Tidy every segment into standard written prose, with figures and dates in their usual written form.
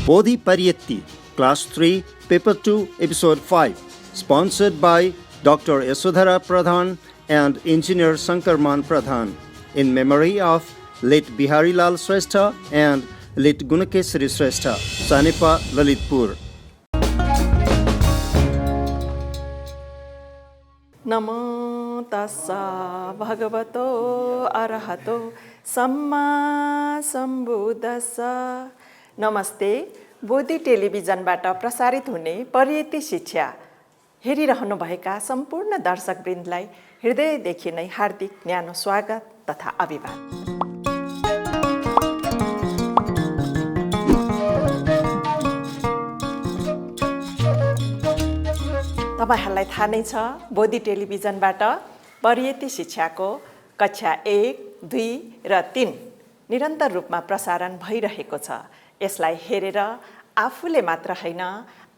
Bodhi Pariyatti, Class 3, Paper 2, Episode 5, sponsored by Dr. Yasodhara Pradhan and Engineer Sankarman Pradhan, in memory of late Bihari Lal Shrestha and late Gunakesari Shrestha, Sanepa, Lalitpur. Namo tassa bhagavato arahato samma sambuddhassa. नमस्ते, बोधि टेलिभिजनबाट प्रसारित हुने परियति शिक्षा हेरिरहनुभएका सम्पूर्ण दर्शकवृन्दलाई हृदयदेखि नै हार्दिक न्यानो स्वागत तथा अभिवादन। तपाईहरुलाई थाहा नै छ, बोधि टेलिभिजनबाट परियति शिक्षाको कक्षा 1, 2 र 3 निरन्तर रूपमा प्रसारण भइरहेको छ। यसलाई हेरेर आफूले मात्र हैन,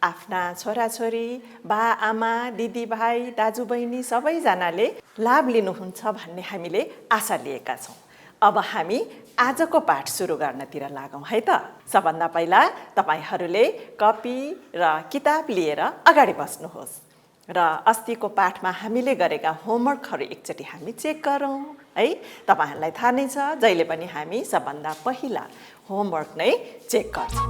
आफ्ना छोराछोरी, बा-आमा, दिदीभाइ, दाजुबहिनी सबैजनाले लाभ लिनुहुन्छ भन्ने हामीले आशा लिएका छौं। अब हामी आजको पाठ सुरु गर्नतिर लागौं है त। सबभन्दा पहिला तपाईहरुले कपी र किताब लिएर अगाडि बस्नुहोस् र अस्तिको पाठमा हामीले गरेका होमवर्कहरु एकचोटी हामी चेक गरौं है। तपाईहरुलाई थाहा नै छ, जहिले पनि हामी सबभन्दा पहिला होमवर्क नै चेक गर्छौं।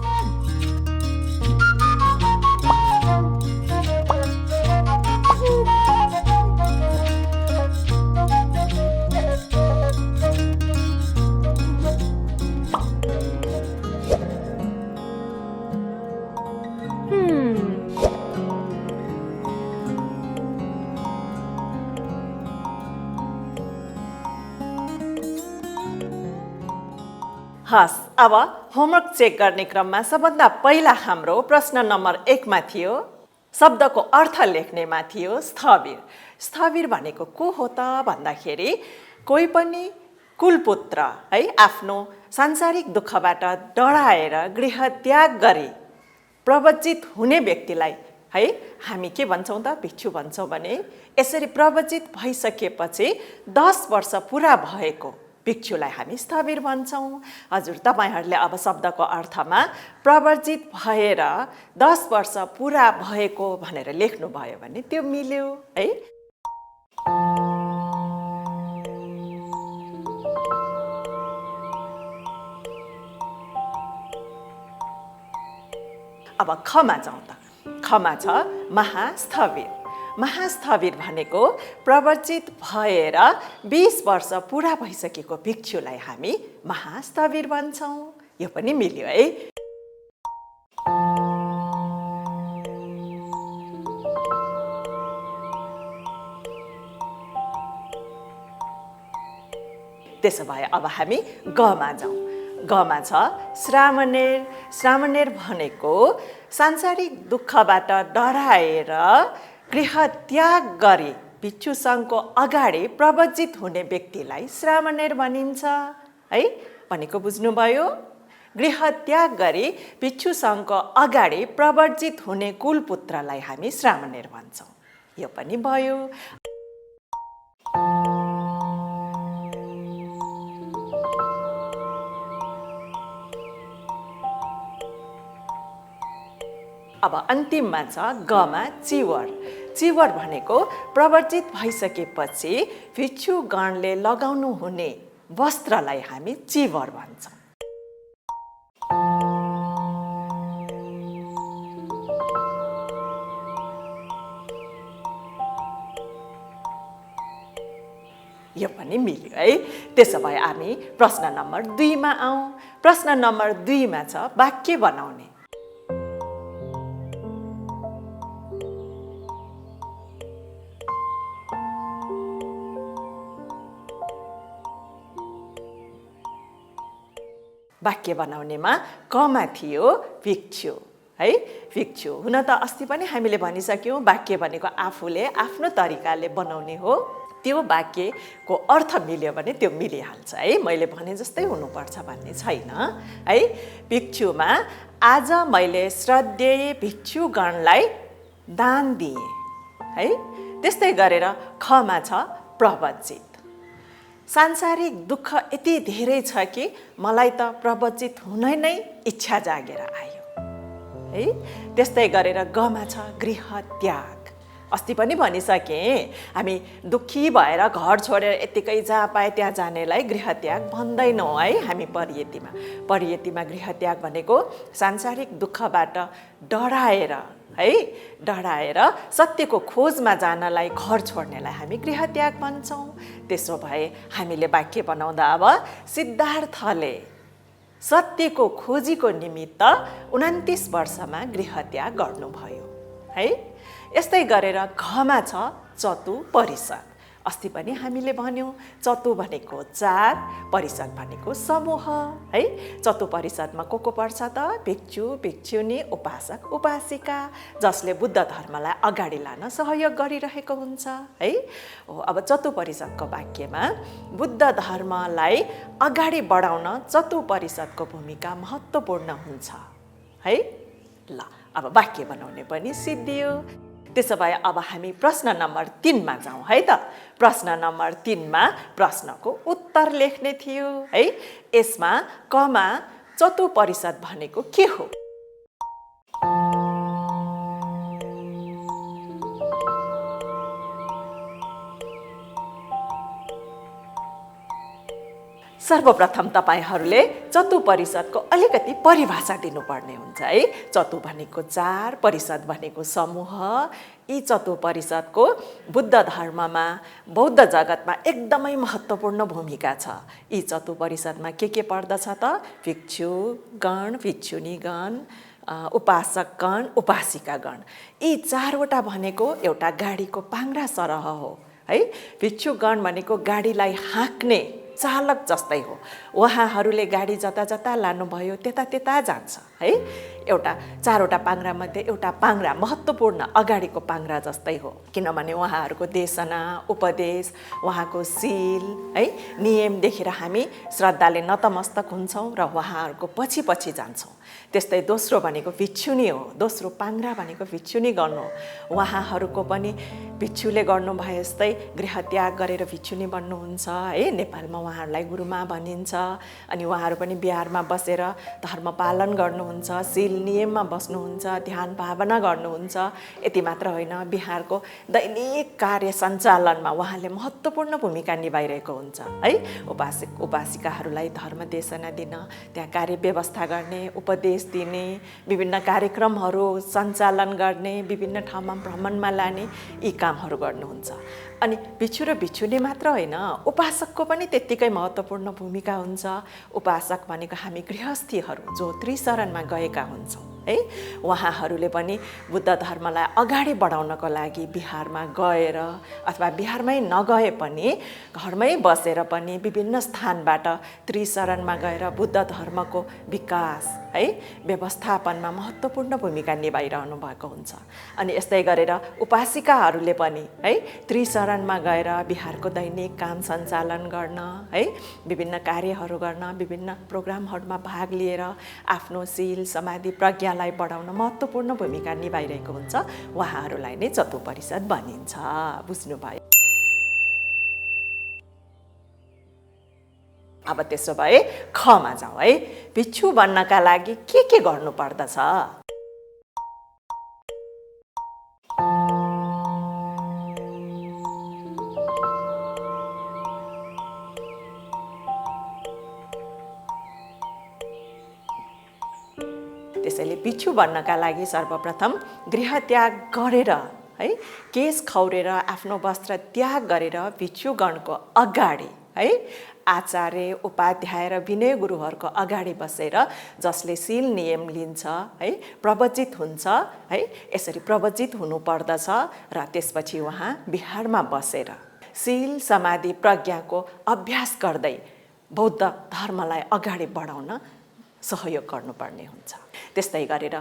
हस्, अब होमवर्क चेक गर्ने क्रममा सबभन्दा पहिला हाम्रो प्रश्न नम्बर 1 मा थियो, शब्दको अर्थ लेख्नेमा थियो स्थविर। स्थविर भनेको को हो त भन्दाखेरि कोही पनि कुलपुत्र है, आफ्नो सांसारिक दुःखबाट डराएर गृह त्याग गरी प्रवचित हुने व्यक्तिलाई है हामी के भन्छौं त, भिक्षु भन्छौं भने यसरी प्रवचित भइसकेपछि 10 वर्ष पूरा भएको भिक्षुलाई हामी स्थविर भन्छौं। हजुर, तपाईहरुले अब शब्दको अर्थमा प्रवर्जित भएर 10 वर्ष पूरा भएको भनेर लेख्नु भयो भने त्यो मिल्यो है। अब खमा जाउँ त। खमा छ महास्थविर। महास्थविर भनेको प्रवर्जित भएर 20 वर्ष पूरा भइसकेको भिक्षुलाई हामी महास्थविर भन्छौं। यो पनि मिल्यो है। त्यसो भए अब हामी गमा जाउँ। गमा छ श्रामणेर। श्रामणेर भनेको सांसारिक दुःखबाट डराएर गृह त्याग गरी भिक्षु संघको अगाडि प्रवचित हुने व्यक्तिलाई श्रामणेर भनिन्छ है। भनेको बुझ्नुभयो? गृह त्याग गरी भिक्षु संघको अगाडि प्रवचित हुने कुलपुत्रलाई हामी श्रामणेर भन्छौं। यो पनि भयो। अब अन्तिममा छ गमा चिवर। चिवर भनेको प्रवर्जित भइसकेपछि भिक्षुगणले लगाउनु हुने वस्त्रलाई हामी चिवर भन्छौं। यो पनि मिल्यो है। त्यसो भए हामी प्रश्न नम्बर 2 मा आउँ। प्रश्न नम्बर 2 मा छ वाक्य बनाउने। वाक्य बनाउनेमा कमा थियो भिक्षु है। भिक्षु हुन त अस्ति पनि हामीले भनिसक्यौं, वाक्य भनेको आफूले आफ्नो तरिकाले बनाउने हो। त्यो वाक्यको अर्थ मिल्यो भने त्यो मिलिहाल्छ है। मैले भने जस्तै हुनुपर्छ भन्ने छैन है। भिक्षुमा आज मैले श्रद्धेय भिक्षुगणलाई दान दिएँ है। त्यस्तै गरेर खमा छ प्रवचित। सांसारिक दुःख यति धेरै छ कि मलाई त प्रवचित हुन नै इच्छा जागेर आयो। है। त्यस्तै गरेर गमा छ गृह त्याग। अस्ति पनि भनिसकेँ, हामी दुःखी भएर घर छोडेर यत्तिकै जहाँ पाए त्यहाँ जानेलाई गृह त्याग भन्दैनौँ है हामी परियतिमा। परियतिमा गृह त्याग भनेको सांसारिक दुःखबाट डराएर है, डराएर सत्यको खोजमा जानलाई घर छोड्नेलाई हामी गृह त्याग भन्छौँ। त्यसो भए हामीले वाक्य बनाउँदा अब सिद्धार्थले सत्यको खोजीको निमित्त 29 वर्षमा गृह त्याग गर्नुभयो है। यस्तै गरेर घमा छ चतु परिषद। अस्ति पनि हामीले भन्यौँ चतु भनेको 4, परिषद भनेको समूह है। चतु परिषदमा को पर्छ त? भिक्षु भिक्षुनी, उपासक उपासिका, जसले बुद्ध धर्मलाई अगाडि लान सहयोग गरिरहेको हुन्छ है। अब चतु परिषदको वाक्यमा बुद्ध धर्मलाई अगाडि बढाउन चतु परिषदको भूमिका महत्त्वपूर्ण हुन्छ है। ल अब वाक्य बनाउने पनि सिद्धियो। त्यसो भए अब हामी प्रश्न नम्बर 3 मा जाउँ है त। प्रश्न नम्बर 3 मा प्रश्नको उत्तर लेख्ने थियो है। यसमा कमा चतु परिषद भनेको के हो? सर्वप्रथम तपाईहरूले चतु परिषदको अलिकति परिभाषा दिनुपर्ने हुन्छ है। चतु भनेको 4, परिषद भनेको समूह। यी चतु परिषदको बुद्ध धर्ममा, बौद्ध जगतमा एकदमै महत्त्वपूर्ण भूमिका छ। यी चतु परिषदमा के पर्दछ त? भिक्षु गण, भिक्षुनी गण, उपासक गण, उपासिका गण। यी 4वटा भनेको एउटा गाडीको पाङ्ग्रा सरह हो है। भिक्षु गण भनेको गाडीलाई हाँक्ने चालक जस्तै हो। उहाँहरूले गाडी जता जता लानुभयो त्यता त्यता जान्छ है। एउटा 4वटा पाङ्ग्रामध्ये एउटा पाङ्ग्रा महत्त्वपूर्ण अगाडिको पाङ्ग्रा जस्तै हो, किनभने उहाँहरूको देशना, उपदेश, उहाँको सील है, नियम देखेर हामी श्रद्धाले नतमस्तक हुन्छौँ र उहाँहरूको पछि पछि जान्छौँ। त्यस्तै दोस्रो भनेको भिक्षुनी हो। दोस्रो पाङ्ग्रा भनेको भिक्षुनी गर्नु हो। उहाँहरूको पनि भिक्षुले गर्नुभए जस्तै गृह त्याग गरेर भिक्षुनी बन्नुहुन्छ है। नेपालमा उहाँहरूलाई गुरुमा भनिन्छ। अनि उहाँहरू पनि बिहारमा बसेर धर्म पालन गर्नुहुन्छ, सील नियममा बस्नुहुन्छ, ध्यान भावना गर्नुहुन्छ। यति मात्र होइन, बिहारको दैनिक कार्य सञ्चालनमा उहाँले महत्त्वपूर्ण भूमिका निभाइरहेको हुन्छ है। उपासक उपासिकाहरूलाई धर्म देशना दिन, त्यहाँ कार्य व्यवस्था गर्ने, उपदेश दिने, विभिन्न कार्यक्रमहरू सञ्चालन गर्ने, विभिन्न ठाउँमा भ्रमणमा लाने, यी कामहरू गर्नुहुन्छ। अनि भिक्षु र भिक्षुनी मात्र होइन, उपासकको पनि त्यत्तिकै महत्त्वपूर्ण भूमिका हुन्छ। उपासक भनेको हामी गृहस्थीहरू जो त्रिशरणमा गएका हुन्छौँ है। उहाँहरूले पनि बुद्ध धर्मलाई अगाडि बढाउनको लागि बिहारमा गएर अथवा बिहारमै नगए पनि घरमै बसेर पनि विभिन्न स्थानबाट त्रिशरणमा गएर बुद्ध धर्मको विकास है, व्यवस्थापनमा महत्त्वपूर्ण भूमिका निभाइरहनु भएको हुन्छ। अनि यस्तै गरेर उपासिकाहरूले पनि है त्रिशरणमा गएर बिहारको दैनिक काम सञ्चालन गर्न है, विभिन्न कार्यहरू गर्न, विभिन्न प्रोग्रामहरूमा भाग लिएर आफ्नो सील समाधि प्रज्ञालाई बढाउन महत्त्वपूर्ण भूमिका निभाइरहेको हुन्छ। उहाँहरूलाई नै चतु परिषद भनिन्छ। बुझ्नुभयो? अब त्यसो भए खमा जाउँ है। भिक्षु बन्नका लागि के गर्नु पर्दछ? त्यसैले भिक्षु बन्नका लागि सर्वप्रथम गृह त्याग गरेर है, केश खौरेर आफ्नो वस्त्र त्याग गरेर भिक्षुगणको अगाडि है, आचार्य, उपाध्याय र विनय गुरुहरूको अगाडि बसेर जसले सील नियम लिन्छ है, प्रवचित हुन्छ है, यसरी प्रवचित हुनुपर्दछ र त्यसपछि उहाँ बिहारमा बसेर सील समाधि प्रज्ञाको अभ्यास गर्दै बौद्ध धर्मलाई अगाडि बढाउन सहयोग गर्नुपर्ने हुन्छ। त्यस्तै गरेर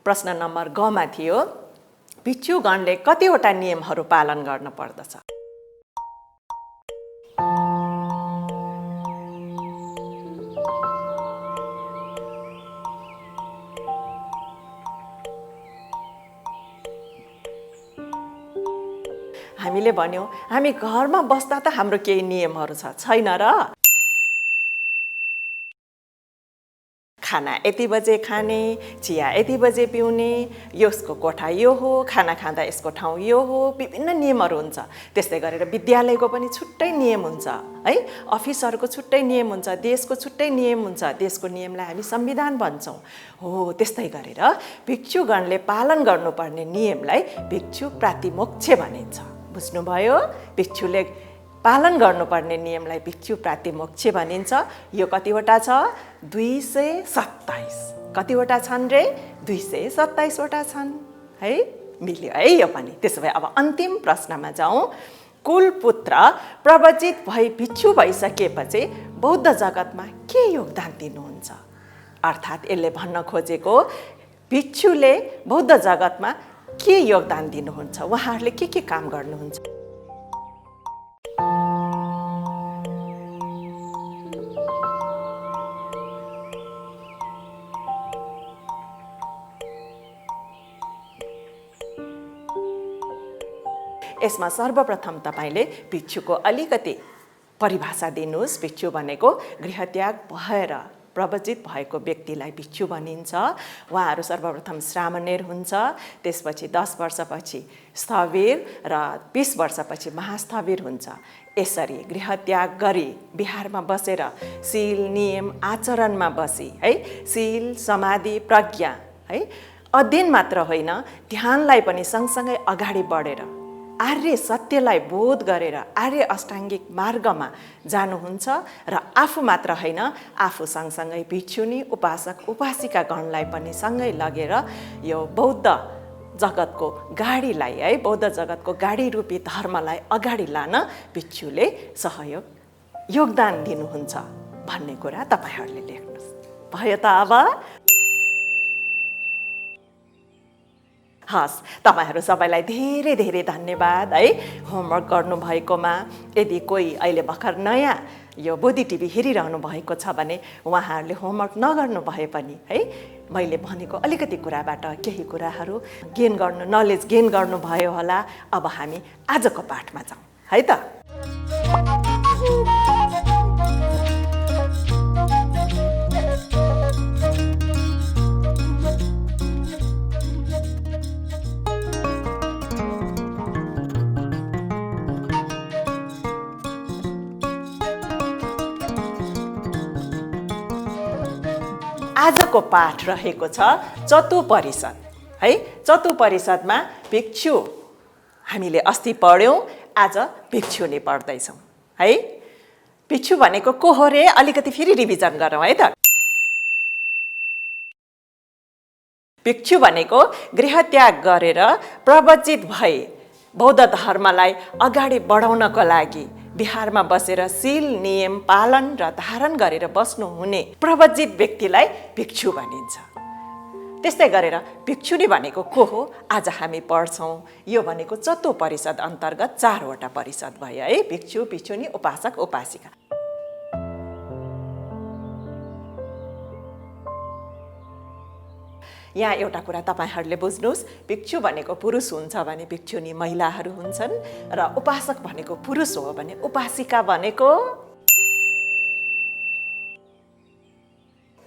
प्रश्न नम्बर ग मा थियो, भिक्षुगणले कतिवटा नियमहरू पालन गर्न पर्दछ? हामीले भन्यौँ हामी घरमा बस्दा त हाम्रो केही नियमहरू छैन र। खाना यति बजे खाने, चिया यति बजे पिउने, यसको कोठा यो हो, खाना खाँदा यसको ठाउँ यो हो, विभिन्न नियमहरू हुन्छ। त्यस्तै गरेर विद्यालयको पनि छुट्टै नियम हुन्छ है, अफिसहरूको छुट्टै नियम हुन्छ, देशको छुट्टै नियम हुन्छ। देशको नियमलाई हामी संविधान भन्छौँ। हो त्यस्तै गरेर भिक्षुगणले पालन गर्नुपर्ने नियमलाई भिक्षु प्रातिमोक्ष भनिन्छ। बुझ्नुभयो? भिक्षुले पालन गर्नुपर्ने नियमलाई भिक्षु प्रातिमोक्ष भनिन्छ। यो कतिवटा छ? 227। कतिवटा छन् रे? 227 वटा छन् है। मिल्यो है यो पनि। त्यसो भए अब अन्तिम प्रश्नमा जाउँ। कुलपुत्र प्रवचित भई भिक्षु भइसकेपछि बौद्ध जगतमा के योगदान दिनुहुन्छ? अर्थात् यसले भन्न खोजेको भिक्षुले बौद्ध जगतमा के योगदान दिनुहुन्छ, उहाँहरूले के काम गर्नुहुन्छ? यसमा सर्वप्रथम तपाईले भिक्षुको अलिकति परिभाषा दिनुहोस्। भिक्षु भनेको गृहत्याग भएर प्रवचित भएको व्यक्तिलाई भिक्षु भनिन्छ। उहाँहरू सर्वप्रथम श्रामणेर हुन्छ, त्यसपछि 10 वर्षपछि स्थविर र 20 वर्षपछि महास्थविर हुन्छ। यसरी गृहत्याग गरी बिहारमा बसेर शील नियम आचरणमा बसी है, शील समाधि प्रज्ञा है, अध्ययन मात्र होइन ध्यानलाई पनि सँगसँगै अगाडि बढेर आर्य सत्यलाई बोध गरेर आर्य अष्टाङ्गिक मार्गमा जानुहुन्छ। र आफू मात्र होइन, आफू सँगसँगै भिक्षुनी उपासक उपासिका गणलाई पनि सँगै लगेर यो बौद्ध जगतको गाडीलाई है, बौद्ध जगतको गाडी रूपी धर्मलाई अगाडि लान भिक्षुले सहयोग योगदान दिनुहुन्छ भन्ने कुरा तपाईहरूले लेख्नुहोस्। भयो त? अब हस्, तपाईहरू सबैलाई धेरै धेरै धन्यवाद है होमवर्क गर्नुभएकोमा। यदि कोही अहिले भर्खर नयाँ यो बोधी टिभी हेरिरहनु भएको छ भने उहाँहरूले होमवर्क नगर्नु भए पनि है, मैले भनेको अलिकति कुराबाट केही कुराहरू गेन गर्नु, नलेज गेन गर्नुभयो होला। अब हामी आजको पाठमा जाउँ है त। आजको पाठ रहेको छ चतुपरिषद है। चतुपरिषदमा भिक्षु हामीले अस्ति पढ्यौँ, आज भिक्षुनी पढ्दैछौँ है। भिक्षु भनेको को हो रे? अलिकति फेरि रिभिजन गरौँ है त। भिक्षु भनेको गृहत्याग गरेर प्रवचित भए बौद्ध धर्मलाई अगाडि बढाउनको लागि बिहारमा बसेर शील नियम पालन र धारण गरेर बस्नुहुने प्रवचित व्यक्तिलाई भिक्षु भनिन्छ। त्यस्तै गरेर भिक्षुनी भनेको को हो आज हामी पढ्छौँ। यो भनेको चतुपरिषद अन्तर्गत 4 वटा परिषद भयो है। भिक्षु, भिक्षुनी, उपासक, उपासिका। यहाँ एउटा कुरा तपाईहरूले बुझ्नुहोस्, भिक्षु भनेको पुरुष हुन्छ भने भिक्षुनी महिलाहरू हुन्छन्, र उपासक भनेको पुरुष हो भने उपासिका भनेको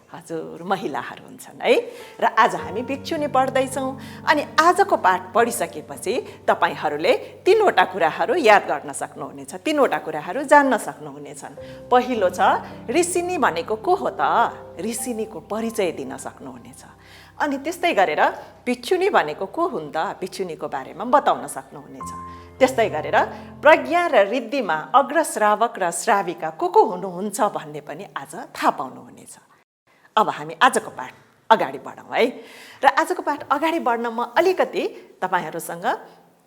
हजुर महिलाहरू हुन्छन् है। र आज हामी भिक्षुनी पढ्दैछौँ। अनि आजको पाठ पढिसकेपछि तपाईहरूले 3 वटा कुराहरू याद गर्न सक्नुहुनेछ, 3 वटा कुराहरू जान्न सक्नुहुनेछन्। पहिलो छ ऋषिनी भनेको को हो त? ऋषिनीको परिचय दिन सक्नुहुनेछ। अनि त्यस्तै गरेर भिक्षुनी भनेको को हुन् त? भिक्षुनीको बारेमा बताउन सक्नुहुनेछ। त्यस्तै गरेर प्रज्ञा र रिद्धिमा अग्रश्रावक र श्राविका को हुनुहुन्छ भन्ने पनि आज थाहा पाउनुहुनेछ। अब हामी आजको पाठ अगाडि बढौँ है। र आजको पाठ अगाडि बढ्न म अलिकति तपाईहरूसँग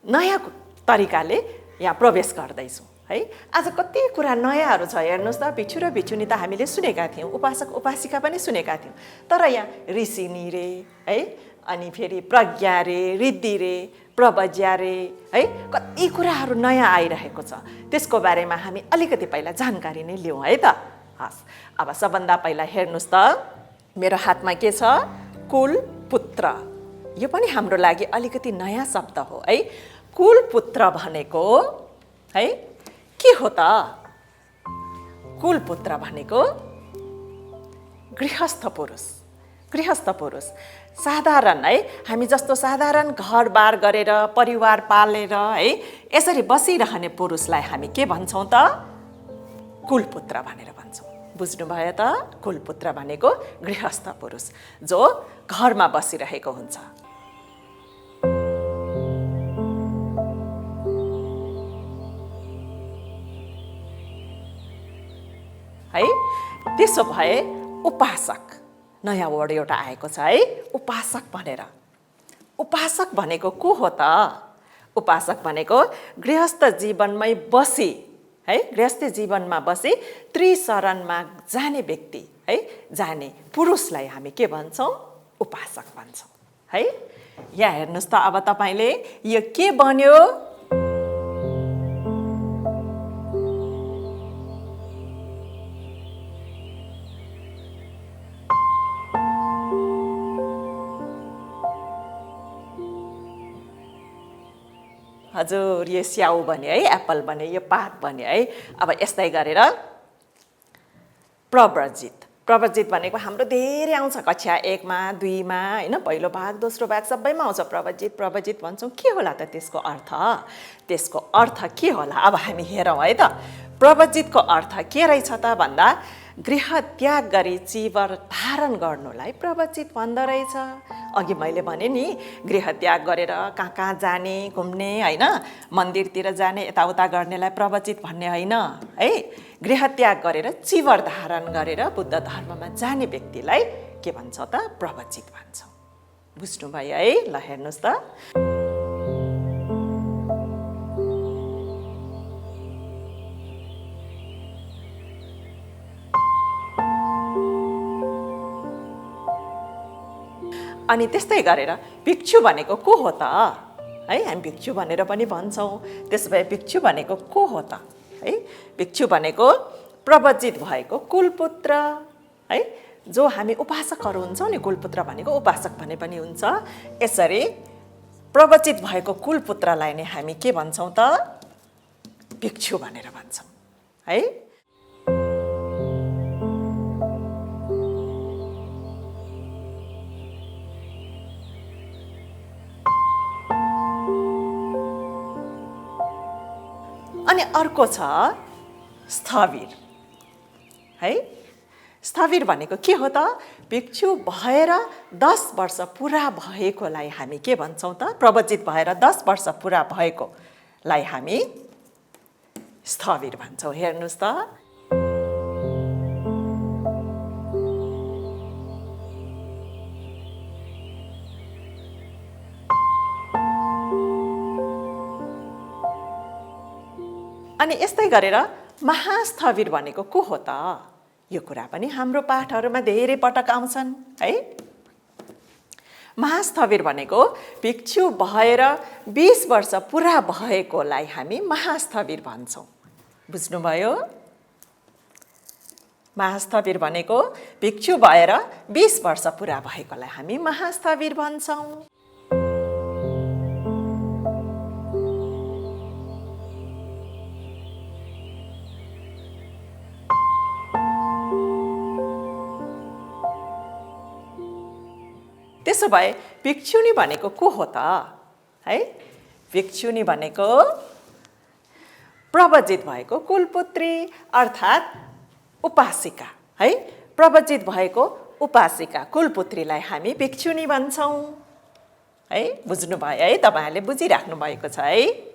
नयाँ तरिकाले यहाँ प्रवेश गर्दैछु है। आज कति कुरा नयाँहरू छ हेर्नुहोस् त। भिक्षु र भिक्षुनी त हामीले सुनेका थियौँ, उपासक उपासिका पनि सुनेका थियौँ, तर यहाँ ऋषिनी रे है, अनि फेरि प्रज्ञा रे, रिद्धि रे, प्रवज्या रे है, कति कुराहरू नयाँ आइरहेको छ। त्यसको बारेमा हामी अलिकति पहिला जानकारी नै लिउँ है त। हस्, अब सबभन्दा पहिला हेर्नुहोस् त, मेरो हातमा के छ? कुलपुत्र। यो पनि हाम्रो लागि अलिकति नयाँ शब्द हो है। कुलपुत्र भनेको है के हो त? कुलपुत्र भनेको गृहस्थ पुरुष गृहस्थ पुरुष साधारण है, हामी जस्तो साधारण घरबार गरेर परिवार पालेर है यसरी बसिरहने पुरुषलाई हामी के भन्छौँ त? कुलपुत्र भनेर भन्छौँ। बुझ्नुभयो त? कुलपुत्र भनेको गृहस्थ पुरुष जो घरमा बसिरहेको हुन्छ। है त्यसो भए उपासक, नयाँ वर्ड एउटा आएको छ है, उपासक भनेर। उपासक भनेको को हो त? उपासक भनेको गृहस्थ जीवनमै बसी है, गृहस्थ जीवनमा बसी त्रिशरणमा जाने व्यक्ति है, जाने पुरुषलाई हामी के भन्छौँ? उपासक भन्छौँ है। यहाँ हेर्नुहोस् त, अब तपाईँले यो के बन्यो? हजुर, यो स्याउ बन्यो है, एप्पल बन्यो, यो पात बन्यो है। अब यस्तै गरेर प्रव्रजित, प्रव्रजित भनेको हाम्रो धेरै आउँछ कक्षा 1 मा 2 मा हैन, पहिलो भाग दोस्रो भाग सबैमा आउँछ प्रव्रजित। प्रव्रजित भन्छौँ। के होला त त्यसको अर्थ? त्यसको अर्थ के होला? अब हामी हेरौँ है त। प्रव्रजितको अर्थ के रहेछ त भन्दा गृह त्याग गरी चीवर धारण गर्नुलाई प्रव्रजित भन्दो रहेछ। अघि मैले भने नि, गृह त्याग गरेर कहाँ कहाँ जाने, घुम्ने हैन, मन्दिरतिर जाने, यताउता गर्नेलाई प्रव्रजित भन्ने होइन है। गृह त्याग गरेर चीवर धारण गरेर बुद्ध धर्ममा जाने व्यक्तिलाई के भन्छ त? प्रव्रजित भन्छौँ। बुझ्नुभयो है? ल हेर्नुहोस् त। अनि त्यस्तै गरेर भिक्षु भनेको को हो त? है, हामी भिक्षु भनेर पनि भन्छौँ। त्यसो भए भिक्षु भनेको को हो त? है, भिक्षु भनेको प्रव्रजित भएको कुलपुत्र है, जो हामी उपासकहरू हुन्छौँ नि, कुलपुत्र भनेको उपासक भने पनि हुन्छ। यसरी प्रव्रजित भएको कुलपुत्रलाई नै हामी के भन्छौँ त? भिक्षु भनेर भन्छौँ है। अनि अर्को छ स्थविर है। स्थविर भनेको के हो त? भिक्षु भएर 10 वर्ष पुरा भएकोलाई हामी के भन्छौँ त? प्रव्रजित भएर 10 वर्ष पुरा भएकोलाई हामी स्थविर भन्छौँ। हेर्नुहोस् त। अनि यस्तै गरेर महास्थविर भनेको को हो त? यो कुरा पनि हाम्रो पाठहरूमा धेरै पटक आउँछन् है। महास्थविर भनेको भिक्षु भएर 20 वर्ष पुरा भएकोलाई हामी महास्थविर भन्छौँ। बुझ्नुभयो? महास्थविर भनेको भिक्षु भएर 20 वर्ष पुरा भएकोलाई हामी महास्थविर भन्छौँ। त्यसो भए भिक्षुनी भनेको को हो त? है, भिक्षुनी भनेको प्रव्रजित भएको कुलपुत्री अर्थात् उपासिका है। प्रव्रजित भएको उपासिका कुलपुत्रीलाई हामी भिक्षुनी भन्छौँ है। बुझ्नुभयो है? तपाईँहरूले बुझिराख्नु भएको छ है।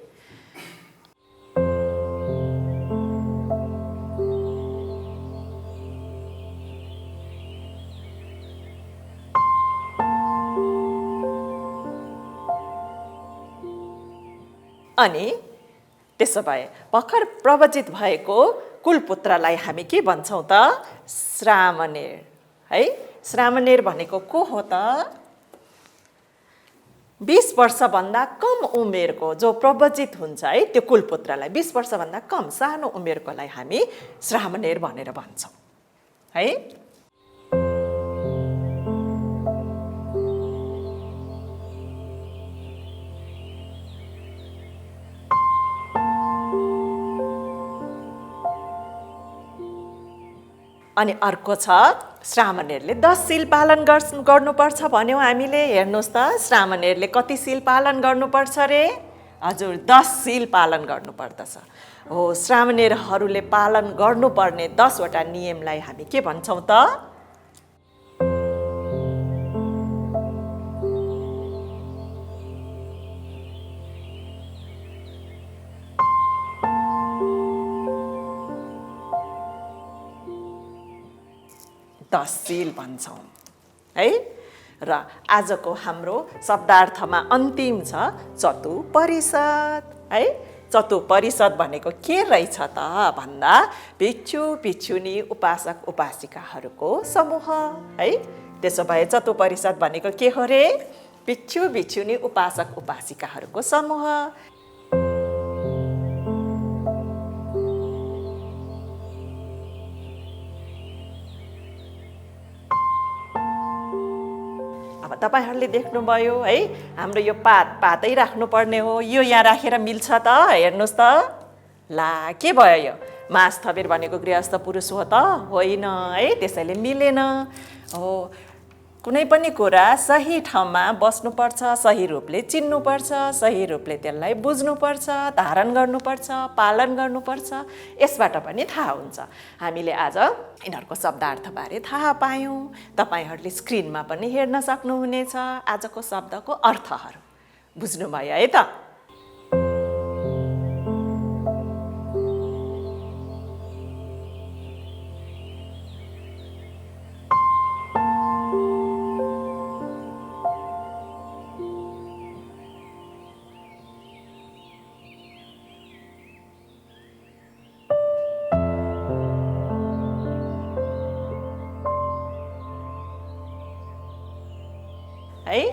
अनि त्यसो भए भर्खर प्रव्रजित भएको कुलपुत्रलाई हामी के भन्छौँ त? श्रामणेर है। श्रामणेर भनेको को हो त? 20 वर्षभन्दा कम उमेरको जो प्रव्रजित हुन्छ है, त्यो कुलपुत्रलाई 20 वर्षभन्दा कम सानो उमेरकोलाई हामी श्रामणेर भनेर भन्छौँ है। अनि अर्को छ श्रामणेरले 10 सिल पालन गर्नुपर्छ भन्यौँ हामीले। हेर्नुहोस् त श्रामणेरले कति सिल पालन गर्नुपर्छ रे? हजुर 10 सिल पालन गर्नुपर्दछ। हो, श्रामणेरहरूले पालन गर्नुपर्ने 10 वटा नियमलाई हामी के भन्छौँ त? दसशील भन्छौँ है। र आजको हाम्रो शब्दार्थमा अन्तिम छ चतुपरिषद है। चतुपरिषद भनेको के रहेछ त भन्दा भिक्षु भिक्षुनी उपासक उपासिकाहरूको समूह है। त्यसो भए चतुपरिषद भनेको के हो रे? भिक्षु भिक्षुनी उपासक उपासिकाहरूको समूह। तपाईहरूले देख्नुभयो है, हाम्रो यो पातै राख्नुपर्ने हो। यो यहाँ राखेर मिल्छ त? हेर्नुहोस् त, ला के भयो यो? मास थपेर भनेको गृहस्थ पुरुष हो त? होइन है, त्यसैले मिलेन। हो, कुनै पनि कुरा सही ठाउँमा बस्नुपर्छ, सही रूपले चिन्नुपर्छ, सही रूपले त्यसलाई बुझ्नुपर्छ, धारण गर्नुपर्छ, पालन गर्नुपर्छ। यसबाट पनि थाहा हुन्छ। हामीले आज यिनीहरूको शब्दार्थबारे थाहा पायौँ। तपाईँहरूले स्क्रिनमा पनि हेर्न सक्नुहुनेछ आजको शब्दको अर्थहरू। बुझ्नुभयो है त? है,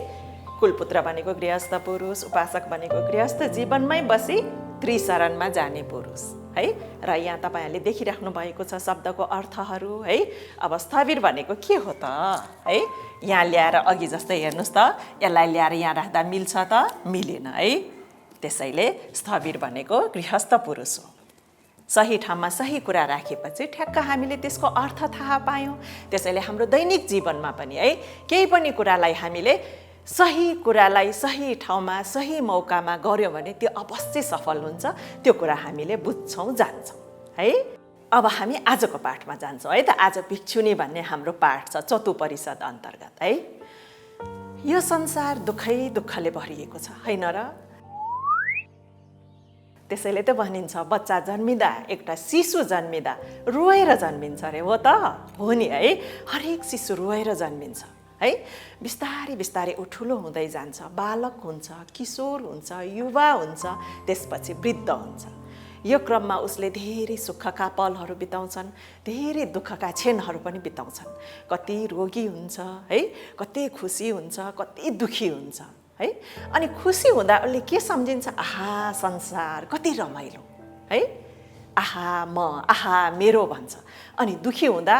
कुलपुत्र भनेको गृहस्थ पुरुष, उपासक भनेको गृहस्थ जीवनमै बसी त्रिशरणमा जाने पुरुष है। र यहाँ तपाईँहरूले देखिराख्नु भएको छ शब्दको अर्थहरू है। अब स्थविर भनेको के हो त है? यहाँ ल्याएर अघि जस्तै हेर्नुहोस् त, यसलाई ल्याएर यहाँ राख्दा मिल्छ त? मिलेन है। त्यसैले स्थविर भनेको गृहस्थ पुरुष हो। सही ठाउँमा सही कुरा राखेपछि ठ्याक्क हामीले त्यसको अर्थ थाहा पायौँ। त्यसैले हाम्रो दैनिक जीवनमा पनि है, केही पनि कुरालाई हामीले सही कुरालाई सही ठाउँमा सही मौकामा गऱ्यौँ भने त्यो अवश्य सफल हुन्छ। त्यो कुरा हामीले बुझ्छौँ, जान्छौँ है। अब हामी आजको पाठमा जान्छौँ है त। आज भिक्षुनी भन्ने हाम्रो पाठ छ चतुपरिषद अन्तर्गत है। यो संसार दुःखै दुःखले भरिएको छ होइन र? त्यसैले त भनिन्छ बच्चा जन्मिँदा, एउटा शिशु जन्मिँदा रोएर जन्मिन्छ अरे। हो त? हो नि है। हरेक शिशु रोएर जन्मिन्छ है। बिस्तारै बिस्तारै ऊ ठुलो हुँदै जान्छ, बालक हुन्छ, किशोर हुन्छ, युवा हुन्छ, त्यसपछि वृद्ध हुन्छ। यो क्रममा उसले धेरै सुखका पलहरू बिताउँछन्, धेरै दुःखका क्षणहरू पनि बिताउँछन्। कति रोगी हुन्छ है, कति खुसी हुन्छ, कति दुखी हुन्छ है। अनि खुसी हुँदा उसले के सम्झिन्छ? आहा संसार कति रमाइलो है, आहा म, आहा मेरो भन्छ। अनि दुखी हुँदा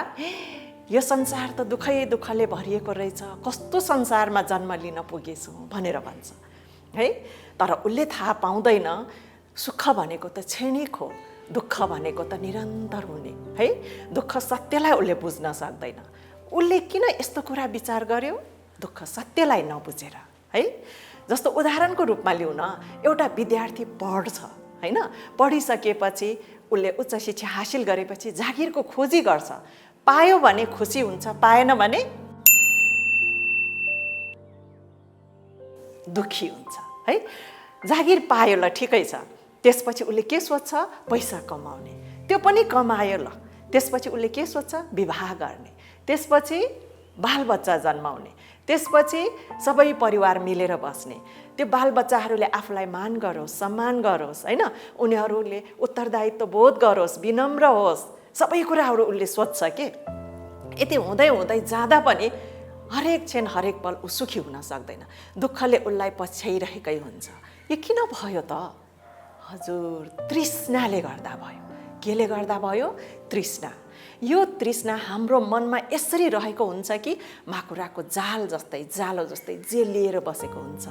यो संसार त दुःखै दुःखले भरिएको रहेछ, कस्तो संसारमा जन्म लिन पुगेछु भनेर भन्छ है। तर उसले थाहा पाउँदैन सुख भनेको त क्षणिक हो, दुःख भनेको त निरन्तर हुने है। दुःख सत्यलाई उसले बुझ्न सक्दैन। उसले किन यस्तो कुरा विचार गर्यो? दुःख सत्यलाई नबुझेर है। जस्तो उदाहरणको रूपमा लिउँ न, एउटा विद्यार्थी पढ्छ होइन, पढिसकेपछि उसले उच्च शिक्षा हासिल गरेपछि जागिरको खोजी गर्छ। पायो भने खुसी हुन्छ, पाएन भने दुखी हुन्छ है। जागिर पायो ल ठिकै छ, त्यसपछि उसले के सोच्छ? पैसा कमाउने। त्यो पनि कमायो ल, त्यसपछि उसले के सोच्छ? विवाह गर्ने, त्यसपछि बालबच्चा जन्माउने, त्यसपछि सबै परिवार मिलेर बस्ने। त्यो बालबच्चाहरूले आफूलाई मान गरोस्, सम्मान गरोस् होइन, उनीहरूले उत्तरदायित्व बोध गरोस्, विनम्र होस्, सबै कुराहरू उसले सोध्छ के। यति हुँदै हुँदै जाँदा पनि हरेक क्षण हरेक पल ऊ सुखी हुन सक्दैन, दुःखले उसलाई पछ्याइरहेकै हुन्छ। यो किन भयो त? हजुर तृष्णाले गर्दा भयो। केले गर्दा भयो? तृष्णा। यो तृष्णा हाम्रो मनमा यसरी रहेको हुन्छ कि माकुराको जालो जस्तै जेलिएर बसेको हुन्छ।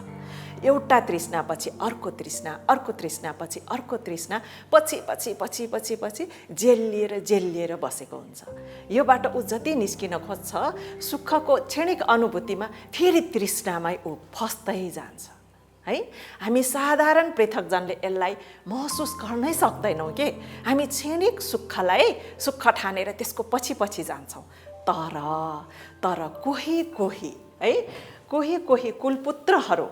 एउटा तृष्णापछि अर्को तृष्णा, अर्को तृष्णापछि अर्को तृष्णा, पछि जेलिएर बसेको हुन्छ। योबाट ऊ जति निस्किन खोज्छ, सुखको क्षणिक अनुभूतिमा फेरि तृष्णामै ऊ फस्दै जान्छ है। हामी साधारण पृथकजनले यसलाई महसुस गर्नै सक्दैनौँ के। हामी क्षणिक सुखलाई सुख ठानेर त्यसको पछि जान्छौँ। तर कोही कुलपुत्रहरू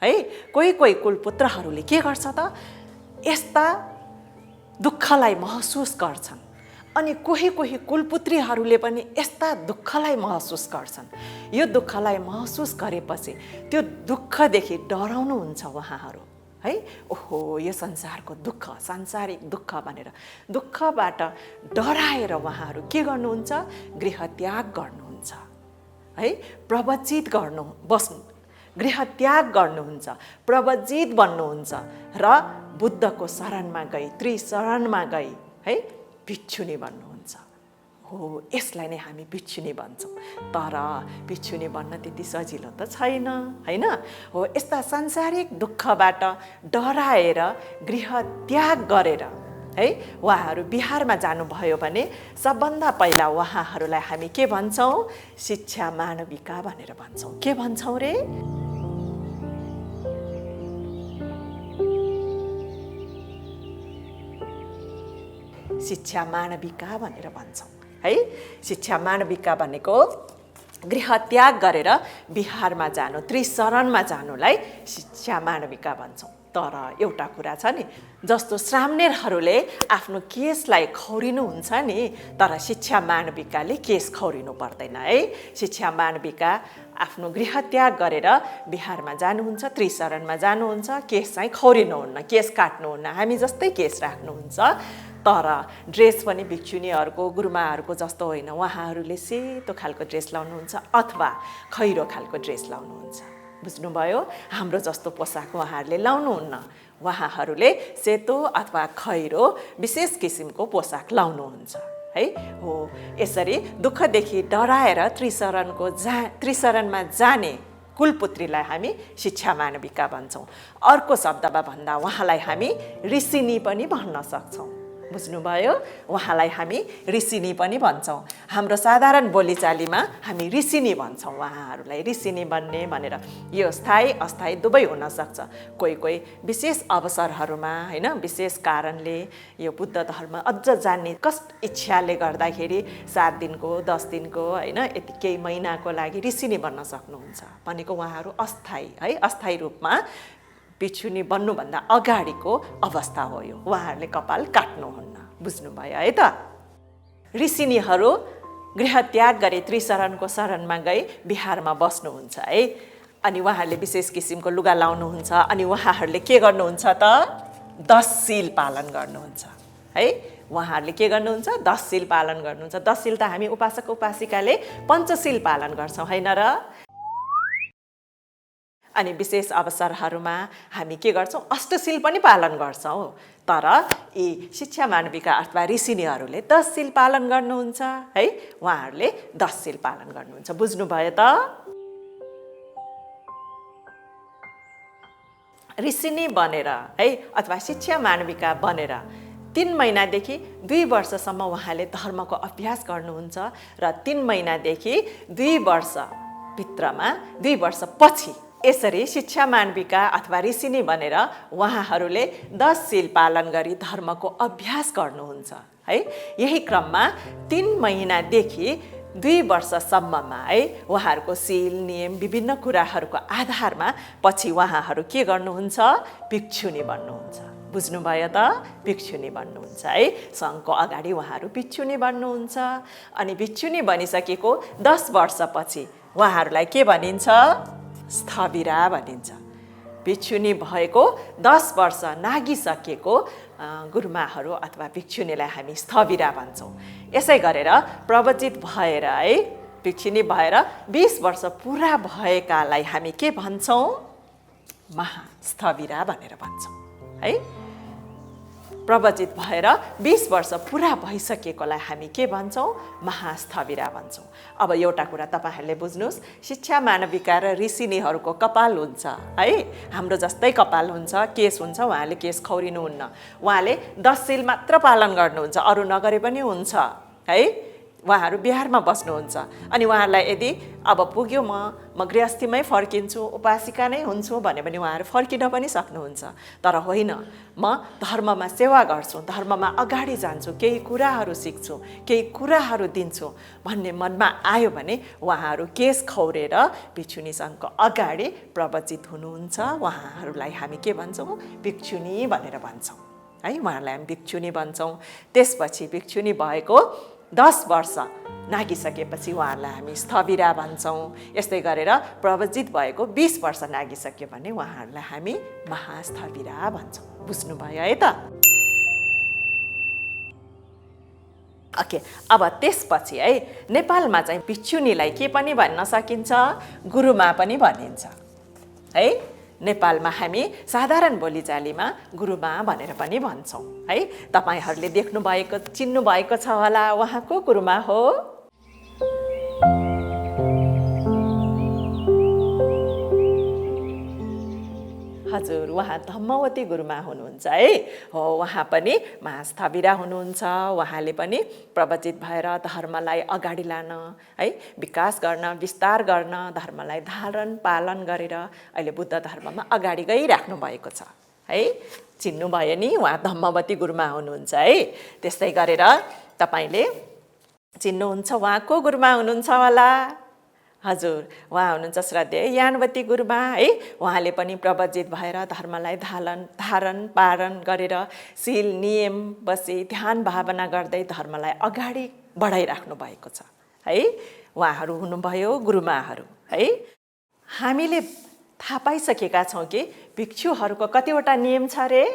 है, कोही कुलपुत्रहरूले के गर्छ त, यस्ता दुःखलाई महसुस गर्छन्। अनि कोही कुलपुत्रीहरूले पनि यस्ता दुःखलाई महसुस गर्छन्। यो दुःखलाई महसुस गरेपछि त्यो दुःखदेखि डराउनुहुन्छ उहाँहरू है। ओहो, यो संसारको दुःख, सांसारिक दुःख भनेर दुःखबाट डराएर उहाँहरू के गर्नुहुन्छ, गृहत्याग गर्नुहुन्छ है। गृहत्याग गर्नुहुन्छ, प्रवजित बन्नुहुन्छ र बुद्धको शरणमा गई, त्रिशरणमा गई है भिक्षुनी बन्नुहुन्छ। हो, यसलाई नै हामी भिक्षुनी भन्छौँ। तर भिक्षुनी बन्न त्यति सजिलो त छैन हैन। हो, यस्ता सांसारिक दुःखबाट डराएर गृहत्याग गरेर है उहाँहरू बिहारमा जानुभयो भने सबभन्दा पहिला उहाँहरूलाई हामी के भन्छौँ, शिक्षा मानविका भनेर भन्छौँ। के भन्छौँ रे? शिक्षा मानविका भनेर भन्छौँ है। शिक्षा मानविका भनेको गृहत्याग गरेर बिहारमा जानु, त्रिशरणमा जानुलाई शिक्षा मानविका भन्छौँ। तर एउटा कुरा छ नि, जस्तो श्रामणेरहरूले आफ्नो केसलाई खौरिनुहुन्छ नि, तर शिक्षा मानविकाले केस खौरिनु पर्दैन है। शिक्षा मानविका आफ्नो गृहत्याग गरेर बिहारमा जानुहुन्छ, त्रिशरणमा जानुहुन्छ, केस चाहिँ खौरिनुहुन्न, केस काट्नुहुन्न, हामी जस्तै केस राख्नुहुन्छ। तर ड्रेस पनि भिक्षुनीहरूको, गुरुमाहरूको जस्तो होइन। उहाँहरूले सेतो खालको ड्रेस लाउनुहुन्छ अथवा खैरो खालको ड्रेस लाउनुहुन्छ। बुझ्नुभयो? हाम्रो जस्तो पोसाक उहाँहरूले लाउनुहुन्न। उहाँहरूले सेतो अथवा खैरो विशेष किसिमको पोसाक लाउनुहुन्छ है। हो, यसरी दुःखदेखि डराएर त्रिशरणमा जाने कुलपुत्रीलाई हामी शिक्षा मानविका भन्छौँ। अर्को शब्दमा भन्दा उहाँलाई हामी ऋषिनी पनि भन्न सक्छौँ। बुझ्नुभयो? उहाँलाई हामी ऋषिनी पनि भन्छौँ। हाम्रो साधारण बोलीचालीमा हामी ऋषिनी भन्छौँ उहाँहरूलाई, ऋषिनी बन्ने भनेर। यो स्थायी अस्थायी दुवै हुनसक्छ। कोही विशेष अवसरहरूमा होइन, विशेष कारणले यो बुद्ध धर्म अझ जान्ने कष्ट इच्छाले गर्दाखेरि 7 दिनको 10 दिनको होइन, यति केही महिनाको लागि ऋषिनी बन्न सक्नुहुन्छ भनेको उहाँहरू अस्थायी है, अस्थायी रूपमा भिक्षुनी बन्नुभन्दा अगाडिको अवस्था हो यो। उहाँहरूले कपाल काट्नुहुन्न। बुझ्नुभयो है त? ऋषिनीहरू गृहत्याग गरे, त्रिशरणको शरणमा गई बिहारमा बस्नुहुन्छ है। अनि उहाँहरूले विशेष किसिमको लुगा लाउनुहुन्छ। अनि उहाँहरूले के गर्नुहुन्छ त, 10 शील पालन गर्नुहुन्छ है। उहाँहरूले के गर्नुहुन्छ, 10 शील पालन गर्नुहुन्छ। 10 शील त हामी उपासक उपासिकाले पञ्चशील पालन गर्छौँ होइन र। अनि विशेष अवसरहरूमा हामी के गर्छौँ, अष्टशील पनि पालन गर्छौँ। तर यी शिक्षा मानविका अथवा ऋषिनीहरूले 10 शील पालन गर्नुहुन्छ है। उहाँहरूले 10 शील पालन गर्नुहुन्छ। बुझ्नुभयो त? ऋषिनी बनेर है अथवा शिक्षा मानविका बनेर 3 महिनादेखि 2 वर्षसम्म उहाँले धर्मको अभ्यास गर्नुहुन्छ र 3 महिनादेखि 2 वर्षभित्रमा 2 वर्षपछि यसरी शिक्षा मानविका अथवा ऋषिनी बनेर उहाँहरूले 10 शील पालन गरी धर्मको अभ्यास गर्नुहुन्छ है। यही क्रममा 3 महिनादेखि 2 वर्षसम्ममा है उहाँहरूको शील नियम विभिन्न कुराहरूको आधारमा पछि उहाँहरू के गर्नुहुन्छ, भिक्षुनी बन्नुहुन्छ। बुझ्नुभयो त? भिक्षुनी बन्नुहुन्छ है। सङ्घको अगाडि उहाँहरू भिक्षुनी बन्नुहुन्छ। अनि भिक्षुनी बनिसकेको 10 वर्षपछि उहाँहरूलाई के भनिन्छ, स्थविरा भनिन्छ। भिक्षुनी भएको 10 वर्ष नागिसकेको गुरुमाहरू अथवा भिक्षुनीलाई हामी स्थविरा भन्छौँ। यसै गरेर प्रवचित भएर है भिक्षुनी भएर 20 वर्ष पुरा भएकालाई हामी के भन्छौँ, महास्थविरा भनेर भन्छौँ है। प्रवचित भएर 20 वर्ष पुरा भइसकेकोलाई हामी के भन्छौँ? महास्थविरा भन्छौँ। अब एउटा कुरा तपाईँहरूले बुझ्नुहोस्, शिक्षा मानविका र ऋषिनीहरूको कपाल हुन्छ है, हाम्रो जस्तै कपाल हुन्छ, केस हुन्छ, उहाँले केस खौरिनुहुन्न, उहाँले 10 शील मात्र पालन गर्नुहुन्छ, अरू नगरे पनि हुन्छ है। उहाँहरू बिहारमा बस्नुहुन्छ अनि उहाँहरूलाई यदि अब पुग्यो म गृहस्थीमै फर्किन्छु, उपासिका नै हुन्छु भने पनि उहाँहरू फर्किन पनि सक्नुहुन्छ। तर होइन, म धर्ममा सेवा गर्छु, धर्ममा अगाडि जान्छु, केही कुराहरू सिक्छु, केही कुराहरू दिन्छु भन्ने मनमा आयो भने उहाँहरू केस खौरेर भिक्षुनी सङ्घको अगाडि प्रवचित हुनुहुन्छ। उहाँहरूलाई हामी के भन्छौँ? भिक्षुनी भनेर भन्छौँ है, उहाँहरूलाई हामी भिक्षुनी भन्छौँ। त्यसपछि भिक्षुनी भएको 10 वर्ष नागिसकेपछि उहाँहरूलाई हामी स्थविरा भन्छौँ। यस्तै गरेर प्रवचित भएको 20 वर्ष नागिसक्यो भने उहाँहरूलाई हामी महास्थविरा भन्छौँ। बुझ्नुभयो है त? ओके, अब त्यसपछि है नेपालमा चाहिँ भिक्षुनीलाई के पनि भन्न सकिन्छ? गुरुमा पनि भनिन्छ है। नेपालमा हामी साधारण बोलीचालीमा गुरुमा भनेर पनि भन्छौँ है। तपाईँहरूले देख्नुभएको, चिन्नुभएको छ होला, उहाँको गुरुमा हो हजुर, उहाँ धम्मवती गुरुमा हुनुहुन्छ है। हो, उहाँ पनि महास्थविरा हुनुहुन्छ। उहाँले पनि प्रवचित भएर धर्मलाई अगाडि लान है, विकास गर्न, विस्तार गर्न, धर्मलाई धारण पालन गरेर अहिले बुद्ध धर्ममा अगाडि गइराख्नु भएको छ है। चिन्नुभयो नि, उहाँ धम्मवती गुरुमा हुनुहुन्छ है। त्यस्तै गरेर तपाईँले चिन्नुहुन्छ उहाँको गुरुमा हुनुहुन्छ होला हजुर, उहाँ हुनुहुन्छ श्रद्धेय ज्ञानवती गुरुमा है। उहाँले पनि प्रवचित भएर धर्मलाई धारण पालन गरेर शील नियम बसी ध्यान भावना गर्दै धर्मलाई अगाडि बढाइराख्नु भएको छ है। उहाँहरू हुनुभयो गुरुमाहरू है। हामीले थाहा पाइसकेका छौँ कि भिक्षुहरूको कतिवटा नियम छ रे?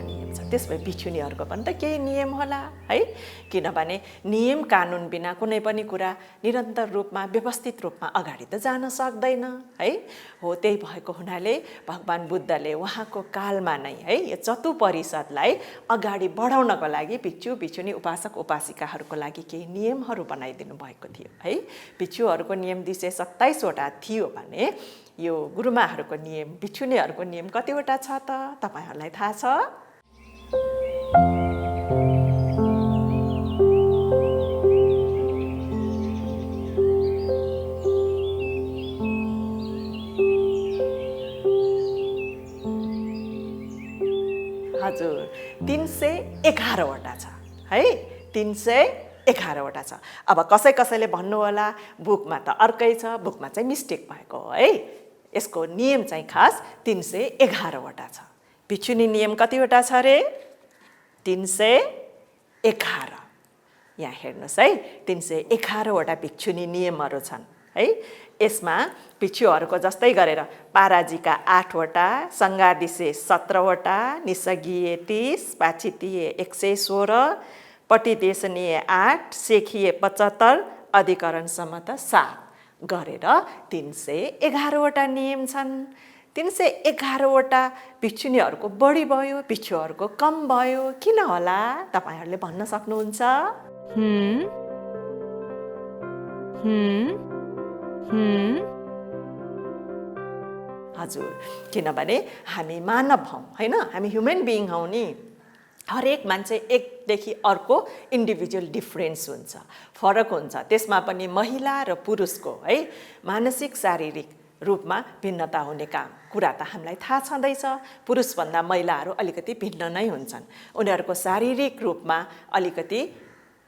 नियम छ। त्यसभए भिक्षुनीहरूको पनि त केही नियम होला है, किनभने नियम कानुन बिना कुनै पनि कुरा निरन्तर रूपमा व्यवस्थित रूपमा अगाडि त जान सक्दैन है। हो, त्यही भएको हुनाले भगवान बुद्धले उहाँको कालमा नै है यो चतु परिषदलाई अगाडि बढाउनको लागि भिक्षु भिक्षुनी उपासक उपासिकाहरूको लागि केही नियमहरू बनाइदिनु भएको थियो है। भिक्षुहरूको नियम 227 वटा थियो भने यो गुरुमाहरूको नियम, भिक्षुनीहरूको नियम कतिवटा छ त तपाईँहरूलाई थाहा छ? हजुर, 311 वटा छ है। 311 वटा छ। अब कसैले भन्नु होला बुकमा त अर्कै छ, बुकमा चाहिँ मिस्टेक भएको हो है। यसको नियम चाहिँ खास 311 वटा छ। भिक्षुनी नियम कतिवटा छ रे? 311। यहाँ हेर्नुहोस् है, 311 वटा भिक्षुनी नियमहरू छन् है। यसमा भिक्षुहरूको जस्तै गरेर पाराजीका 8 वटा, सङ्गादिसे 17 वटा, निसगीय 30, पाछितीय 116, पटिदेशनीय 8, सेखीय 75, अधिकरण सम्मत 7 गरेर 311 वटा नियम छन्। 311 वटा भिक्षुनीहरूको बढी भयो, भिक्षुहरूको कम भयो, किन होला तपाईँहरूले भन्न सक्नुहुन्छ? हजुर, किनभने हामी मानव हौँ होइन, हामी ह्युमन बिइङ हौँ नि। हरेक मान्छे एकदेखि अर्को इन्डिभिजुअल डिफ्रेन्स हुन्छ, फरक हुन्छ। त्यसमा पनि महिला र पुरुषको है मानसिक शारीरिक रूपमा भिन्नता हुने कुरा त हामीलाई थाहा छँदैछ। पुरुषभन्दा महिलाहरू अलिकति भिन्न नै हुन्छन्, उनीहरूको शारीरिक रूपमा अलिकति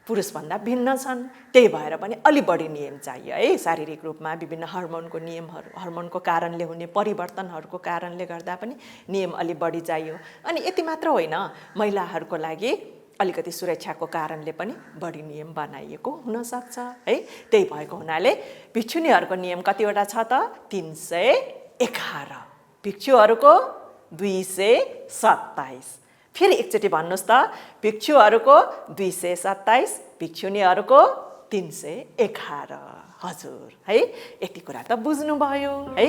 पुरुषभन्दा भिन्न छन्। त्यही भएर पनि अलि बढी नियम चाहियो है। शारीरिक रूपमा विभिन्न हर्मोनको नियमहरू, हर्मोनको कारणले हुने परिवर्तनहरूको कारणले गर्दा पनि नियम अलि बढी चाहियो। अनि यति मात्र होइन, महिलाहरूको लागि अलिकति सुरक्षाको कारणले पनि बढी नियम बनाइएको हुनसक्छ है। त्यही भएको हुनाले भिक्षुनीहरूको नियम कतिवटा छ त? 311। भिक्षुहरूको 227। फेरि एकचोटि भन्नुहोस् त, भिक्षुहरूको 227, भिक्षुनीहरूको 311। हजुर है, यति कुरा त बुझ्नुभयो है।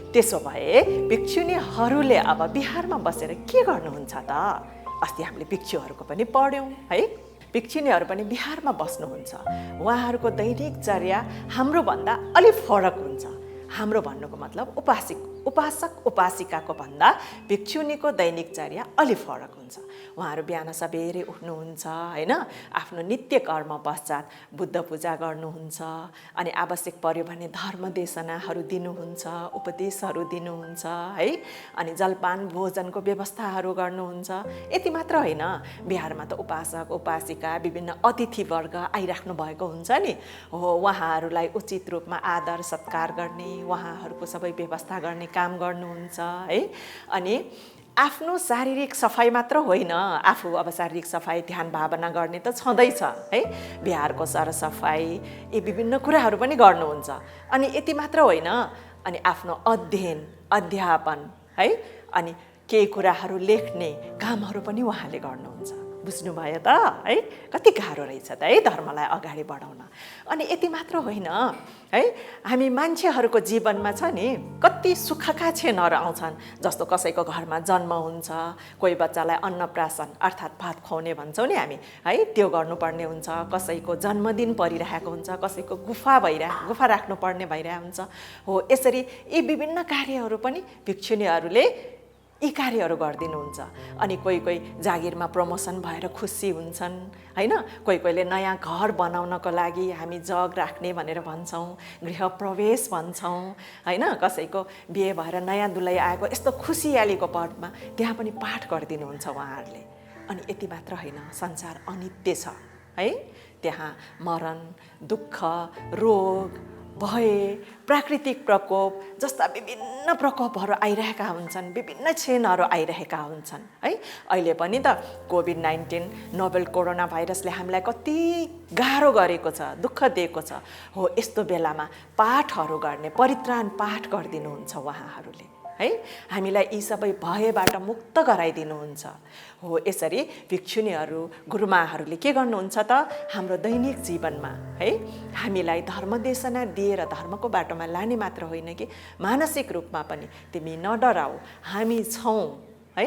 त्यसो भए भिक्षुनीहरूले अब बिहारमा बसेर के गर्नुहुन्छ त? अस्ति हामीले भिक्षुहरूको पनि पढ्यौँ है। भिक्षुनीहरू पनि बिहारमा बस्नुहुन्छ। उहाँहरूको दैनिकचर्या हाम्रो भन्दा अलि फरक हुन्छ। हाम्रो भन्नुको मतलब उपासक उपासिकाको भन्दा भिक्षुनीको दैनिकचर्या अलि फरक हुन्छ। उहाँहरू बिहान सबेरै उठ्नुहुन्छ हैन, आफ्नो नित्य कर्म पश्चात बुद्ध पूजा गर्नुहुन्छ, अनि आवश्यक पर्यो भने धर्मदेशनाहरू दिनुहुन्छ, उपदेशहरू दिनुहुन्छ है, अनि जलपान भोजनको व्यवस्थाहरू गर्नुहुन्छ। यति मात्र होइन, बिहारमा त उपासक उपासिका विभिन्न अतिथिवर्ग आइराख्नु भएको हुन्छ नि हो। उहाँहरूलाई उचित रूपमा आदर सत्कार गर्ने, उहाँहरूको सबै व्यवस्था गर्ने काम गर्नुहुन्छ है। अनि आफ्नो शारीरिक सफाइ मात्र होइन, आफू अब शारीरिक सफाइ ध्यान भावना गर्ने त छँदैछ है, बिहारको सरसफाइ यी विभिन्न कुराहरू पनि गर्नुहुन्छ। अनि यति मात्र होइन, अनि आफ्नो अध्ययन अध्यापन है, अनि केही कुराहरू लेख्ने कामहरू पनि उहाँले गर्नुहुन्छ। बुझ्नुभयो त है, कति गाह्रो रहेछ त है धर्मलाई अगाडि बढाउन। अनि यति मात्र होइन है, हामी मान्छेहरूको जीवनमा छ नि कति सुखका क्षणहरू आउँछन्। जस्तो कसैको घरमा जन्म हुन्छ, कोही बच्चालाई अन्नप्राशन अर्थात् भात खुवाउने भन्छौँ नि हामी है, त्यो गर्नुपर्ने हुन्छ। कसैको जन्मदिन परिरहेको हुन्छ, कसैको गुफा राख्नुपर्ने भइरहेको हुन्छ हो। यसरी यी विभिन्न कार्यहरू पनि भिक्षुनीहरूले यी कार्यहरू गरिदिनुहुन्छ। अनि कोही कोही जागिरमा प्रमोसन भएर खुसी हुन्छन् हैन, कोहीले नयाँ घर बनाउनको लागि हामी जग राख्ने भनेर भन्छौँ, गृह प्रवेश भन्छौँ हैन, कसैको बिहे भएर नयाँ दुलै आएको यस्तो खुसियालीको पटमा त्यहाँ पनि पाठ गरिदिनुहुन्छ उहाँहरूले। अनि यति मात्र होइन, संसार अनित्य छ है, त्यहाँ मरण दुःख रोग भय प्राकृतिक प्रकोप जस्ता विभिन्न प्रकोपहरू आइरहेका हुन्छन्, विभिन्न क्षणहरू आइरहेका हुन्छन् है। अहिले पनि त कोभिड-19 नोभेल कोरोना भाइरसले हामीलाई कति गाह्रो गरेको छ, दुःख दिएको छ हो। यस्तो बेलामा पाठहरू गर्ने, परित्राण पाठ गरिदिनुहुन्छ उहाँहरूले है, हामीलाई यी सबै भयबाट मुक्त गराइदिनुहुन्छ हो। यसरी भिक्षुनीहरू गुरुमाहरूले के गर्नुहुन्छ त, हाम्रो दैनिक जीवनमा है हामीलाई धर्मदेशना दिएर धर्मको बाटोमा लाने मात्र होइन कि मानसिक रूपमा पनि तिमी नडराऊ, हामी छौँ है,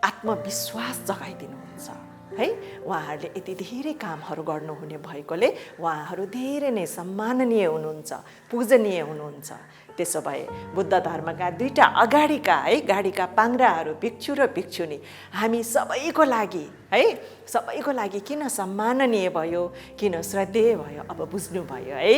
आत्मविश्वास जगाइदिनुहुन्छ है। उहाँहरूले यति धेरै कामहरू गर्नुहुने भएकोले उहाँहरू धेरै नै सम्माननीय हुनुहुन्छ, पूजनीय हुनुहुन्छ। त्यसो भए बुद्ध धर्मका दुईटा अगाडिका है गाडीका पाङ्राहरू भिक्षु र भिक्षुनी हामी सबैको लागि है, सबैको लागि किन सम्माननीय भयो, किन श्रद्धेय भयो, अब बुझ्नुभयो है।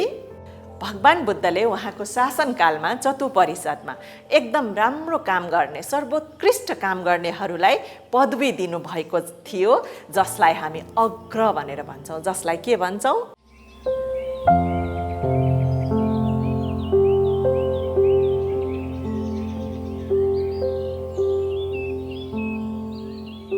भगवान बुद्धले उहाँको शासनकालमा चतुपरिषदमा एकदम राम्रो काम गर्ने, सर्वोत्कृष्ट काम गर्नेहरूलाई पदवी दिनुभएको थियो, जसलाई हामी अग्र भनेर भन्छौँ। जसलाई के भन्छौँ?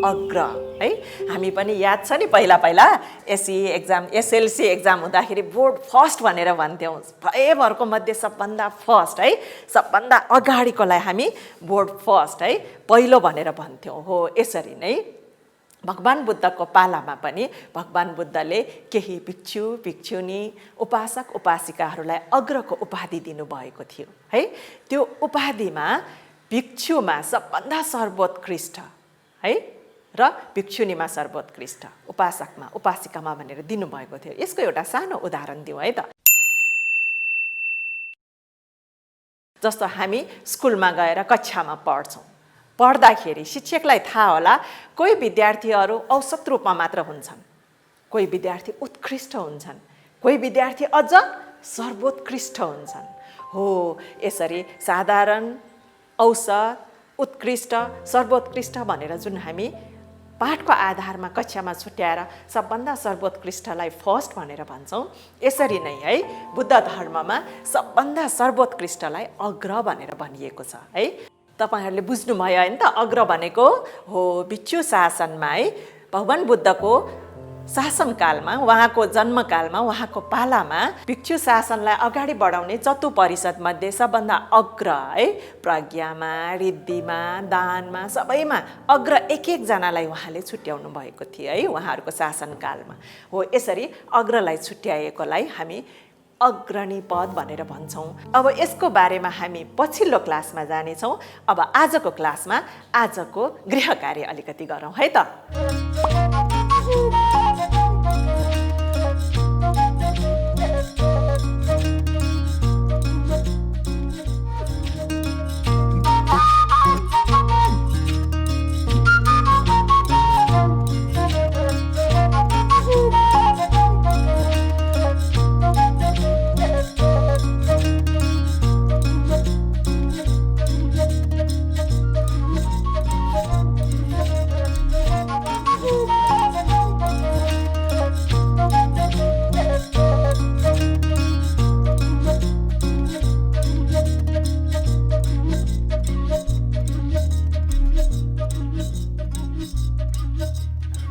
अग्र। है। हामी पनि याद छ नि पहिला पहिला एसएलसी एक्जाम हुँदाखेरि बोर्ड फर्स्ट भनेर भन्थ्यौँ, भएभरको मध्ये सबभन्दा फर्स्ट है, सबभन्दा अगाडिकोलाई हामी बोर्ड फर्स्ट है, पहिलो भनेर भन्थ्यौँ। हो यसरी नै भगवान बुद्धको पालामा पनि भगवान बुद्धले केही भिक्षु भिक्षुनी उपासक उपासिकाहरूलाई अग्रको उपाधि दिनुभएको थियो है। त्यो उपाधिमा भिक्षुमा सबभन्दा सर्वोत्कृष्ट है र भिक्षुनीमा सर्वोत्कृष्ट, उपासकमा उपासिकामा भनेर दिनुभएको थियो। यसको एउटा सानो उदाहरण दिउँ है त। जस्तो हामी स्कुलमा गएर कक्षामा पढ्छौँ, पढ्दाखेरि शिक्षकलाई थाहा होला कोही विद्यार्थीहरू औसत रूपमा मात्र हुन्छन्, कोही विद्यार्थी उत्कृष्ट हुन्छन्, कोही विद्यार्थी अझ सर्वोत्कृष्ट हुन्छन्। हो यसरी साधारण, औसत, उत्कृष्ट, सर्वोत्कृष्ट भनेर जुन हामी पाठको आधारमा कक्षामा छुट्याएर सबभन्दा सर्वोत्कृष्टलाई फर्स्ट भनेर भन्छौँ, यसरी नै है बुद्ध धर्ममा सबभन्दा सर्वोत्कृष्टलाई अग्र भनेर भनिएको छ है। तपाईहरूले बुझ्नुभयो होइन त, अग्र भनेको हो भिक्षु शासनमा है, भगवान बुद्धको शासनकालमा, उहाँको जन्मकालमा, उहाँको पालामा भिक्षु शासनलाई अगाडि बढाउने चतु परिषदमध्ये सबभन्दा अग्र है, प्रज्ञामा, रिद्धिमा, दानमा, सबैमा अग्र एक एकजनालाई उहाँले छुट्याउनु भएको थियो है उहाँहरूको शासनकालमा। हो यसरी अग्रलाई छुट्याएकोलाई हामी अग्रणी पद भनेर भन्छौँ। अब यसको बारेमा हामी पछिल्लो क्लासमा जानेछौँ। अब आजको क्लासमा आजको गृह कार्य अलिकति गरौँ है त।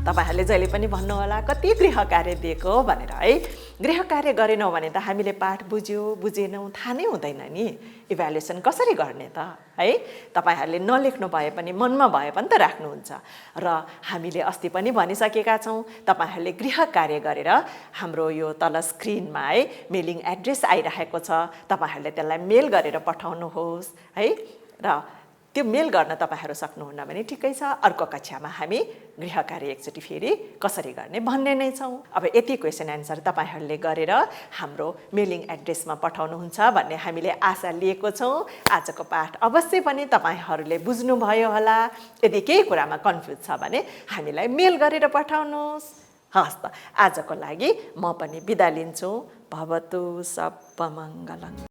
तपाईँहरूले जहिले पनि भन्नुहोला कति गृह कार्य दिएको हो भनेर है। गृह कार्य गरेनौँ भने त हामीले पाठ बुझ्यो बुझेनौँ थाहा नै हुँदैन नि, इभ्यालुएसन कसरी गर्ने त है। तपाईँहरूले नलेख्नु भए पनि मनमा भए पनि त राख्नुहुन्छ। र हामीले अस्ति पनि भनिसकेका छौँ, तपाईँहरूले गृह कार्य गरेर हाम्रो यो तल स्क्रिनमा है मेलिङ एड्रेस आइरहेको छ, तपाईँहरूले त्यसलाई मेल गरेर पठाउनुहोस् है। र त्यो मेल गर्न तपाईँहरू सक्नुहुन्न भने ठिकै छ, अर्को कक्षामा हामी गृह कार्य एकचोटि फेरि कसरी गर्ने भन्ने नै छौँ। अब यति क्वेसन एन्सर तपाईँहरूले गरेर हाम्रो मेलिङ एड्रेसमा पठाउनुहुन्छ भन्ने हामीले आशा लिएको छौँ। आजको पाठ अवश्य पनि तपाईँहरूले बुझ्नुभयो होला। यदि केही कुरामा कन्फ्युज छ भने हामीलाई मेल गरेर पठाउनुहोस्। हस् त, आजको लागि म पनि बिदा लिन्छु। भवतु सर्वमङ्गलम्।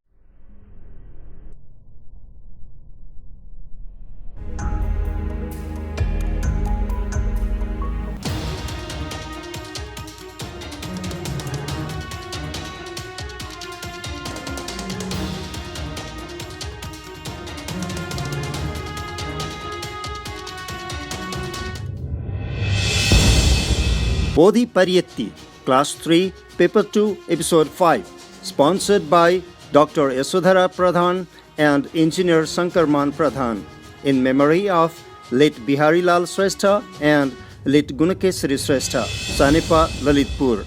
Bodhi Pariyatti, Class 3, Paper 2, Episode 5, sponsored by Dr. Yasodhara Pradhan and Engineer Sankarman Pradhan, in memory of late Bihari Lal Srestha and late Gunakesari Srestha, Sanepa, Lalitpur.